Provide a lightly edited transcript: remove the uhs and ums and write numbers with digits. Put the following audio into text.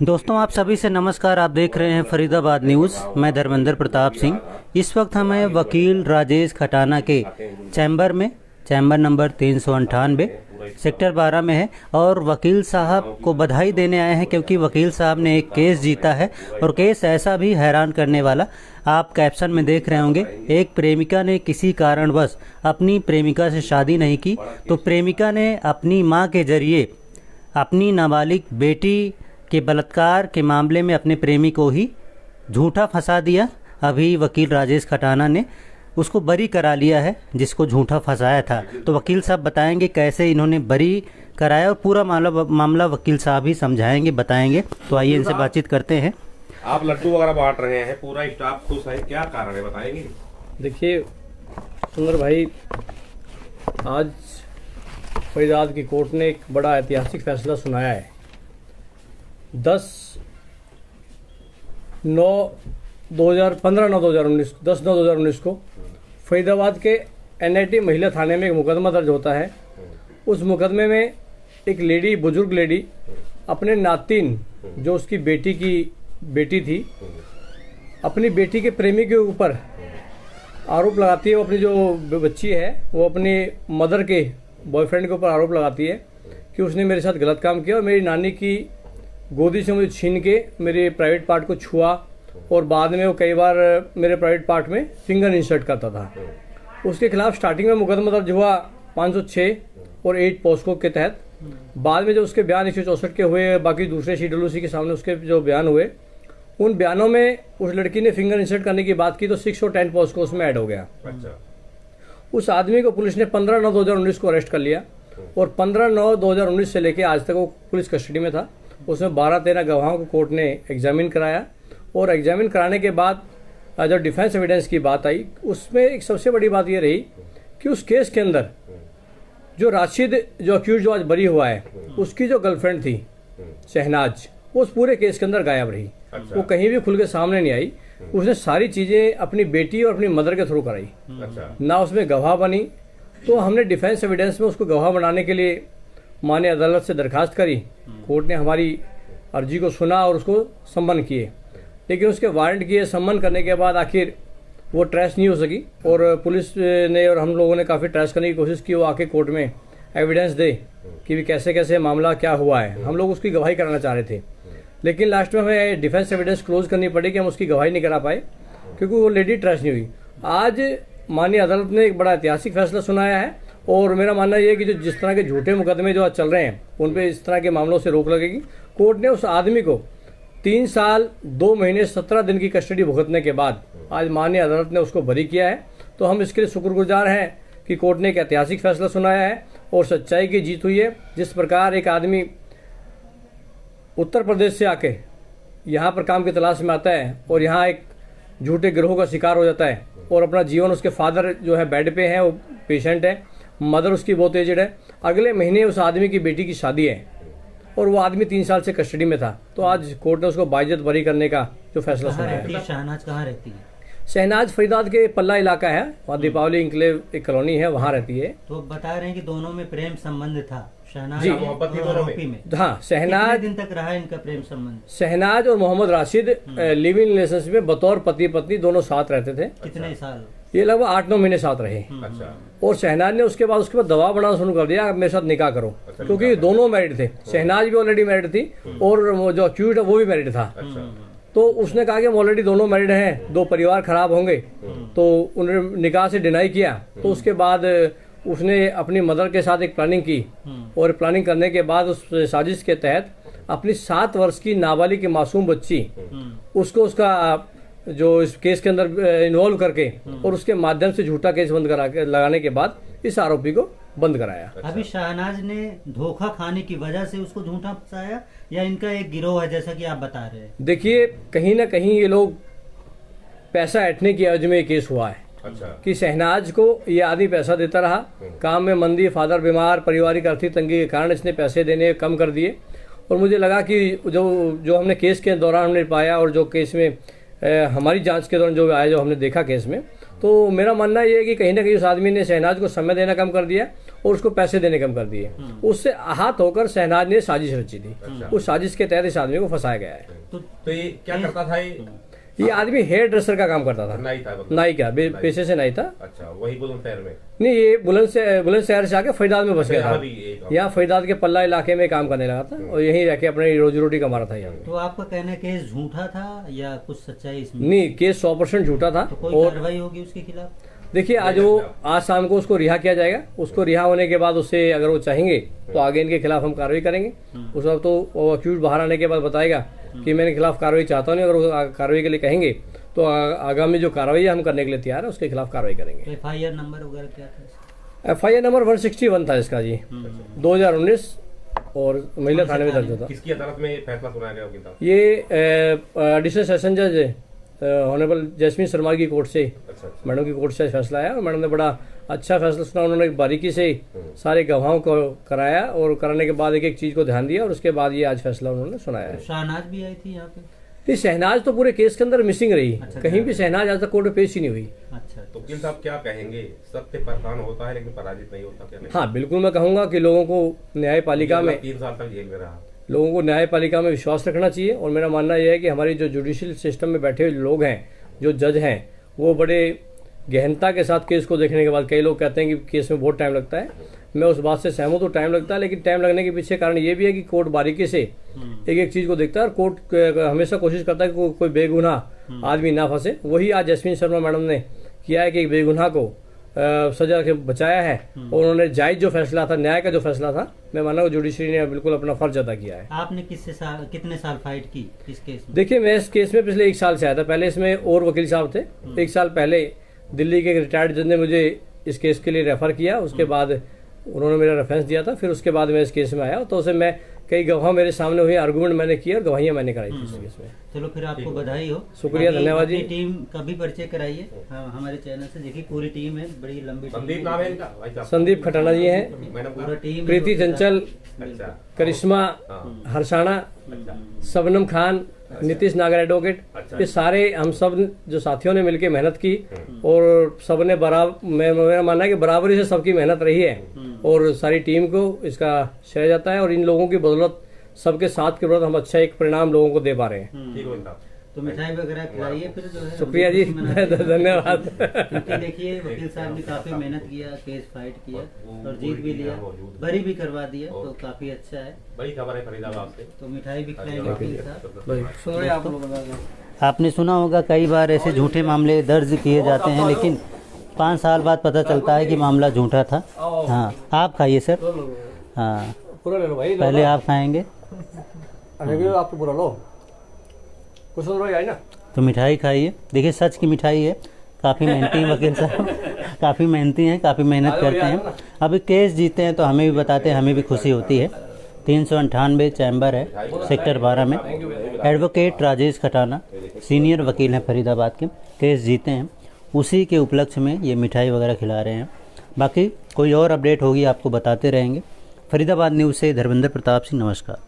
दोस्तों आप सभी से नमस्कार। आप देख रहे हैं फरीदाबाद न्यूज़। मैं धर्मेंद्र प्रताप सिंह। इस वक्त हमें वकील राजेश खटाना के चैम्बर में, चैम्बर नंबर 398 सेक्टर 12 में है और वकील साहब को बधाई देने आए हैं क्योंकि वकील साहब ने एक केस जीता है और केस ऐसा भी हैरान करने वाला। आप कैप्शन में देख रहे होंगे, एक प्रेमिका ने किसी कारणवश अपनी प्रेमिका से शादी नहीं की तो प्रेमिका ने अपनी मां के जरिए अपनी नाबालिग बेटी के बलात्कार के मामले में अपने प्रेमी को ही झूठा फंसा दिया। अभी वकील राजेश खटाना ने उसको बरी करा लिया है जिसको झूठा फंसाया था। तो वकील साहब बताएंगे कैसे इन्होंने बरी कराया और पूरा मामला वकील साहब ही समझाएंगे, बताएंगे। तो आइए इनसे बातचीत करते हैं। आप लड्डू वगैरह बांट रहे हैं, पूरा स्टाफ खुश है, क्या कारण है बताएंगे? देखिए सुंदर भाई, आज फरीदाबाद की कोर्ट ने एक बड़ा ऐतिहासिक फैसला सुनाया है। 10/9/2019 को फरीदाबाद के NIT महिला थाने में एक मुकदमा दर्ज होता है। उस मुकदमे में एक लेडी, बुजुर्ग लेडी, अपने नातिन जो उसकी बेटी थी, अपनी बेटी के प्रेमी के ऊपर आरोप लगाती है। वो अपनी जो बच्ची है वो अपनी मदर के बॉयफ्रेंड के ऊपर आरोप लगाती है कि उसने मेरे साथ गलत काम किया और मेरी नानी की गोदी से मुझे छीन के मेरे प्राइवेट पार्ट को छुआ और बाद में वो कई बार मेरे प्राइवेट पार्ट में फिंगर इंसर्ट करता था। उसके खिलाफ स्टार्टिंग में मुकदमा दर्ज हुआ 506 और 8 पॉस्को के तहत। बाद में जो उसके बयान 164 के हुए, बाकी दूसरे CWC के सामने उसके जो बयान हुए, उन बयानों में उस लड़की ने फिंगर इंसर्ट करने की बात की तो 6 और 10 पॉस्को उसमें ऐड हो गया। अच्छा। उस आदमी को पुलिस ने 15/9/2019 को अरेस्ट कर लिया और 15/9/2019 से लेकर आज तक वो पुलिस कस्टडी में था। उसमें 12-13 गवाहों को कोर्ट ने एग्जामिन कराया और एग्जामिन कराने के बाद जब डिफेंस एविडेंस की बात आई, उसमें एक सबसे बड़ी बात ये रही कि उस केस के अंदर जो राशिद, जो अक्यूज जो आज बरी हुआ है, उसकी जो गर्लफ्रेंड थी शहनाज, वो उस पूरे केस के अंदर गायब रही। अच्छा। वो कहीं भी खुल के सामने नहीं आई। उसने सारी चीज़ें अपनी बेटी और अपनी मदर के थ्रू कराई। अच्छा। ना उसमें गवाह बनी। तो हमने डिफेंस एविडेंस में उसको गवाह बनाने के लिए माननीय अदालत से दरखास्त करी। कोर्ट ने हमारी अर्जी को सुना और उसको सम्मन किए, लेकिन उसके वारंट किए, सम्मन करने के बाद आखिर वो ट्रेस नहीं हो सकी और पुलिस ने और हम लोगों ने काफ़ी ट्रेस करने की कोशिश की वो आके कोर्ट में एविडेंस दे कि भी कैसे कैसे मामला क्या हुआ है। हम लोग उसकी गवाही कराना चाह रहे थे, लेकिन लास्ट में हमें डिफेंस एविडेंस क्लोज करनी पड़ी कि हम उसकी गवाही नहीं करा पाए क्योंकि वो लेडी ट्रेस नहीं हुई। आज माननीय अदालत ने एक बड़ा ऐतिहासिक फैसला सुनाया है और मेरा मानना यह है कि जो जिस तरह के झूठे मुकदमे जो आज चल रहे हैं उन पे इस तरह के मामलों से रोक लगेगी। कोर्ट ने उस आदमी को 3 साल 2 महीने 17 दिन की कस्टडी भुगतने के बाद आज माननीय अदालत ने उसको बरी किया है। तो हम इसके लिए शुक्रगुजार हैं कि कोर्ट ने एक ऐतिहासिक फैसला सुनाया है और सच्चाई की जीत हुई है। जिस प्रकार एक आदमी उत्तर प्रदेश से आके यहाँ पर काम की तलाश में आता है और यहाँ एक झूठे गिरोह का शिकार हो जाता है और अपना जीवन, उसके फादर जो है बेड पे हैं, वो पेशेंट है, मदर उसकी बहुत एजड है, अगले महीने उस आदमी की बेटी की शादी है और वो आदमी 3 साल से कस्टडी में था। तो आज कोर्ट ने उसको बाइज्जत बरी करने का जो फैसला सुनाया है। शहनाज कहाँ रहती है? शहनाज फरीदाबाद के पल्ला इलाका है, वहाँ दीपावली इंक्लेव एक कॉलोनी है, वहाँ रहती है। तो बता रहे हैं कि दोनों में प्रेम संबंध था, शहनाज जी। और आरोपी में। हाँ, शहनाज, कितने दिन तक रहा इनका प्रेम संबंध? शहनाज और Mohammad Rashid live in relationship में बतौर पति पत्नी दोनों साथ रहते थे। कितने साल? ये लगभग 8-9 महीने साथ रहे। अच्छा। और शहनाज ने उसके बाद दबाव बनाना शुरू कर दिया, मेरे साथ निकाह करो, क्योंकि दोनों मैरिड थे। शहनाज भी ऑलरेडी मैरिड थी और जो अक्यूज्ड है वो भी मैरिड था। तो उसने कहा कि हम ऑलरेडी दोनों मैरिड हैं, 2 परिवार खराब होंगे, तो उन्होंने निकाह से डिनाई किया। तो उसके बाद उसने अपनी मदर के साथ एक प्लानिंग की और प्लानिंग करने के बाद उस साजिश के तहत अपनी 7 वर्ष की नाबालिग की मासूम बच्ची उसको उसका जो इस केस के अंदर इन्वॉल्व करके और उसके माध्यम से झूठा केस बंद करा के लगाने के बाद इस आरोपी को बंद कराया। अभी शहनाज ने धोखा खाने की वजह से उसको झूठा फंसाया या इनका एक गिरोह है जैसा कि आप बता रहे हैं? देखिए, कहीं ना कहीं ये लोग पैसा ऐंठने की एवज में ये केस हुआ है। अच्छा। कि शहनाज को ये आदमी पैसा देता रहा, काम में मंदी, फादर बीमार, पारिवारिक आर्थिक तंगी के कारण इसने पैसे देने कम कर दिए और मुझे लगा कि जो हमने केस के दौरान हमने पाया और जो केस में हमारी जांच के दौरान जो आया, जो हमने देखा केस में, तो मेरा मानना ये है कि कहीं ना कहीं उस आदमी ने शहनाज को समय देना कम कर दिया और उसको पैसे देने कम कर दिए। उससे आहत होकर शहनाज ने साजिश रची थी। उस साजिश के तहत इस आदमी को फंसाया गया है। तो ये क्या करता था ये आदमी हेयर ड्रेसर का काम करता था, नाई था मतलब? नाई का पेशे से नाई था। अच्छा, वही बुलंदशहर में? नहीं, ये बुलंदशहर से आके फरीदाबाद में बस गया यहाँ था। भी ये काम? यहाँ फरीदाबाद के पल्ला इलाके में काम करने लगा था और यहीं रह के अपनी रोजी रोटी कमा रहा था यहाँ पे। तो आपका कहना है केस झूठा था या कुछ सच्चाई इसमें? नहीं, केस 100% झूठा था। तो कोई और कार्रवाई होगी उसके खिलाफ? देखिए, आज शाम को उसको रिहा किया जाएगा। उसको रिहा होने के बाद उससे अगर वो चाहेंगे तो आगे इनके खिलाफ हम कार्रवाई करेंगे। उस वक्त तो वो अक्यूज बाहर आने के बाद बताएगा कि मैंने खिलाफ कार्रवाई चाहता नहीं। अगर वो कार्रवाई के लिए कहेंगे तो आगामी जो कार्रवाई हम करने के लिए तैयार है, उसके खिलाफ कार्रवाई करेंगे। FIR नंबर वगैरह क्या था? FIR नंबर 161 था इसका जी, 2019 और महिला थाने में दर्ज होता। किसकी अदालत में ये फैसला सुनाया गया वकील साहब? ये एडिशनल सेशन जज ऑनरेबल जैस्मीन शर्मा की कोर्ट से, अच्छा। मैडम की कोर्ट से फैसला आया और मैडम ने बड़ा अच्छा फैसला सुना। उन्होंने बारीकी से सारे गवाहों को कराया और कराने के बाद एक एक चीज को ध्यान दिया और उसके बाद ये आज फैसला उन्होंने सुनाया है। शहनाज भी आई थी यहाँ पे? ये शहनाज तो पूरे केस के अंदर मिसिंग रही। अच्छा, कहीं भी शहनाज आज तक कोर्ट में पेश ही नहीं हुई। अच्छा, तो वकील साहब क्या कहेंगे? सत्य परेशान होता है लेकिन पराजित नहीं होता, क्या नहीं? हाँ, बिल्कुल मैं कहूंगा कि लोगों को न्यायपालिका में 3 साल तक जेल में रहा। लोगों को न्यायपालिका में विश्वास रखना चाहिए। और मेरा मानना यह है कि हमारी जो जुडिशियल सिस्टम में बैठे हुए लोग हैं, जो जज हैं, वो बड़े गहनता के साथ केस को देखने के बाद, कई लोग कहते हैं कि केस में बहुत टाइम लगता है, मैं उस बात से सहमत हूँ, टाइम लगता है। लेकिन टाइम लगने के पीछे कारण ये भी है कि कोर्ट बारीकी से एक एक चीज को देखता है और कोर्ट हमेशा कोशिश करता है कि कोई बेगुनाह आदमी ना फंसे। वही आज जैस्मीन शर्मा मैडम ने किया है कि एक बेगुनाह को सजा के बचाया है और उन्होंने जायज जो फैसला था, न्याय का जो फैसला था, मैं माना जुडिशरी ने बिल्कुल अपना फर्ज अदा किया है। आपने कितने साल फाइट की इस केस में? देखिए, मैं इस केस में पिछले 1 साल से आया था। पहले इसमें और वकील साहब थे। 1 साल पहले दिल्ली के रिटायर्ड जज ने मुझे इस केस के लिए रेफर किया, उसके बाद उन्होंने मेरा रेफरेंस दिया था। फिर उसके बाद मैं इस केस में आया तो उसे मैं कई गवाह मेरे सामने हुई, आर्गूमेंट मैंने किया और गवाहियां मैंने कराई थी इस केस में। चलो फिर आपको बधाई हो। शुक्रिया, धन्यवाद जी। अपनी टीम का भी परिचय कराइए हमारे चैनल से। देखिए पूरी टीम है, बड़ी लंबी संदीप टीम नाम है इनका भाई साहब? संदीप खटाना जी हैं, मैडम पूरा का? टीम, प्रीति चंचल, अच्छा, करिश्मा हरसाना, सबनम खान, नीतीश नागर एडवोकेट, ये सारे हम सब जो साथियों ने मिलकर मेहनत की और सबने मेरा मानना है कि बराबरी से सबकी मेहनत रही है और सारी टीम को इसका श्रेय जाता है। और इन लोगों की बदौलत, सबके साथ के बदौलत हम अच्छा एक परिणाम लोगों को दे पा रहे हैं। ठीक हो इनका? तो मिठाई वगैरह खिलाइए फिर जो है। शुक्रिया जी, धन्यवाद। क्योंकि देखिए वकील साहब ने काफी मेहनत किया, केस फाइट किया और जीत भी लिया, बरी भी करवा दिया, तो काफी अच्छा है। बड़ी खबर है फरीदाबाद से। तो मिठाई भी खिलाएंगे वकील साहब। सुन रहे आप लोग? आपने सुना होगा कई बार ऐसे झूठे मामले दर्ज किए जाते हैं, लेकिन 5 साल बाद पता चलता है कि मामला झूठा था। हाँ, आप खाइए सर। हाँ, पूरा ले लो भाई, पहले आप खाएंगे आप तो पूरा लो, कुछ सुन रहे ना। तो मिठाई खाइए। देखिए सच की मिठाई है। काफ़ी मेहनती हैं वकील साहब, काफ़ी मेहनती हैं, काफ़ी मेहनत करते हैं। अब केस जीते हैं तो हमें भी बताते हैं, हमें भी खुशी होती है। 398 चैम्बर है सेक्टर 12 में। एडवोकेट राजेश खटाना सीनियर वकील हैं फरीदाबाद के, केस जीते हैं, उसी के उपलक्ष्य में ये मिठाई वगैरह खिला रहे हैं। बाकी कोई और अपडेट होगी आपको बताते रहेंगे। फरीदाबाद न्यूज़ से धर्मेंद्र प्रताप सिंह, नमस्कार।